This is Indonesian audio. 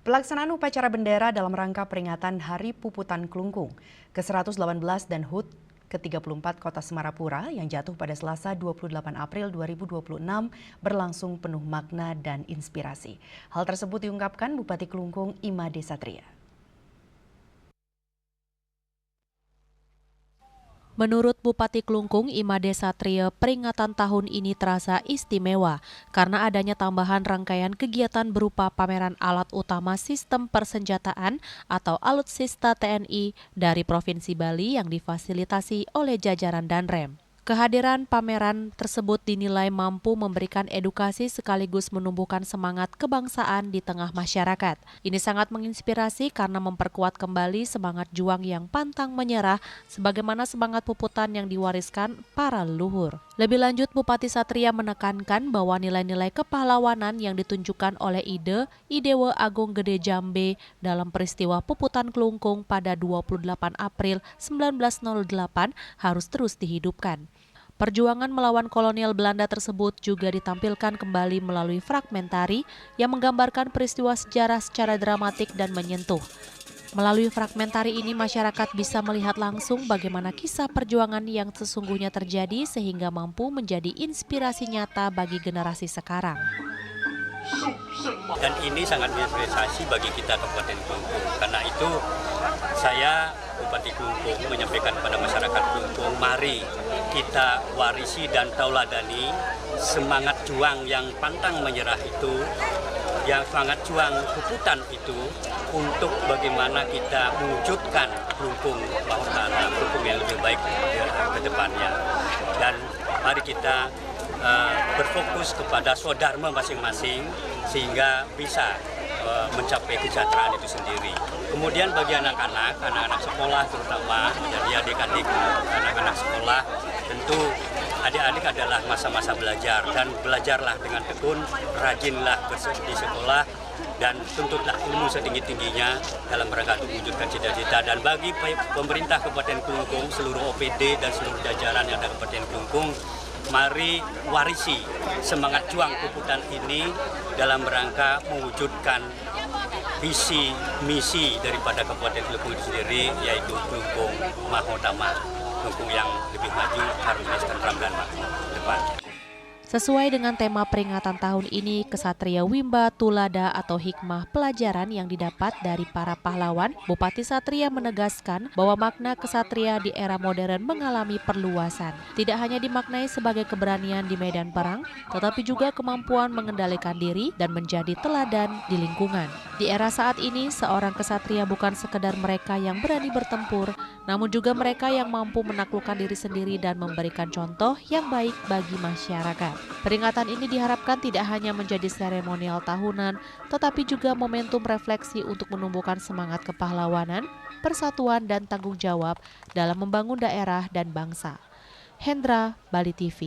Pelaksanaan upacara bendera dalam rangka peringatan Hari Puputan Kelungkung ke-118 dan HUT ke-34 Kota Semarapura yang jatuh pada Selasa 28 April 2026 berlangsung penuh makna dan inspirasi. Hal tersebut diungkapkan Bupati Kelungkung Imade Satria. Menurut Bupati Kelungkung Imade Satria, peringatan tahun ini terasa istimewa karena adanya tambahan rangkaian kegiatan berupa pameran alat utama sistem persenjataan atau alutsista TNI dari Provinsi Bali yang difasilitasi oleh jajaran Danrem. Kehadiran pameran tersebut dinilai mampu memberikan edukasi sekaligus menumbuhkan semangat kebangsaan di tengah masyarakat. Ini sangat menginspirasi karena memperkuat kembali semangat juang yang pantang menyerah sebagaimana semangat puputan yang diwariskan para leluhur. Lebih lanjut, Bupati Satria menekankan bahwa nilai-nilai kepahlawanan yang ditunjukkan oleh Idewa Agung Gede Jambe dalam peristiwa Puputan Kelungkung pada 28 April 1908 harus terus dihidupkan. Perjuangan melawan kolonial Belanda tersebut juga ditampilkan kembali melalui fragmentari yang menggambarkan peristiwa sejarah secara dramatik dan menyentuh. Melalui fragmentari ini masyarakat bisa melihat langsung bagaimana kisah perjuangan yang sesungguhnya terjadi sehingga mampu menjadi inspirasi nyata bagi generasi sekarang. Dan ini sangat menginspirasi bagi kita Kabupaten Kelungkung. Karena itu saya Bupati Kelungkung menyampaikan kepada masyarakat Kelungkung, mari kita warisi dan tauladani semangat juang yang pantang menyerah itu, yang semangat juang puputan itu untuk bagaimana kita mewujudkan Kelungkung bahwa Kelungkung yang lebih baik ke depannya. Dan mari kita berfokus kepada swadharma masing-masing sehingga bisa mencapai kesejahteraan itu sendiri. Kemudian bagi anak-anak sekolah terutama, jadi adik-adik anak-anak sekolah, tentu adik-adik adalah masa-masa belajar dan belajarlah dengan tekun, rajinlah di sekolah dan tuntutlah ilmu setinggi-tingginya dalam rangka untuk mewujudkan cita-cita. Dan bagi pemerintah Kabupaten Kelungkung, seluruh OPD dan seluruh jajaran yang ada Kabupaten Kelungkung, mari warisi semangat juang puputan ini dalam rangka mewujudkan visi misi daripada Kabupaten Kelungkung itu sendiri, yaitu Kelungkung Mahotama, Kelungkung yang lebih maju, harmonis, tentram dan makmur depannya. Sesuai dengan tema peringatan tahun ini, Kesatria Wimba Tulada atau hikmah pelajaran yang didapat dari para pahlawan, Bupati Satria menegaskan bahwa makna kesatria di era modern mengalami perluasan. Tidak hanya dimaknai sebagai keberanian di medan perang, tetapi juga kemampuan mengendalikan diri dan menjadi teladan di lingkungan. Di era saat ini, seorang kesatria bukan sekedar mereka yang berani bertempur, namun juga mereka yang mampu menaklukkan diri sendiri dan memberikan contoh yang baik bagi masyarakat. Peringatan ini diharapkan tidak hanya menjadi seremonial tahunan, tetapi juga momentum refleksi untuk menumbuhkan semangat kepahlawanan, persatuan, dan tanggung jawab dalam membangun daerah dan bangsa. Hendra, Bali TV.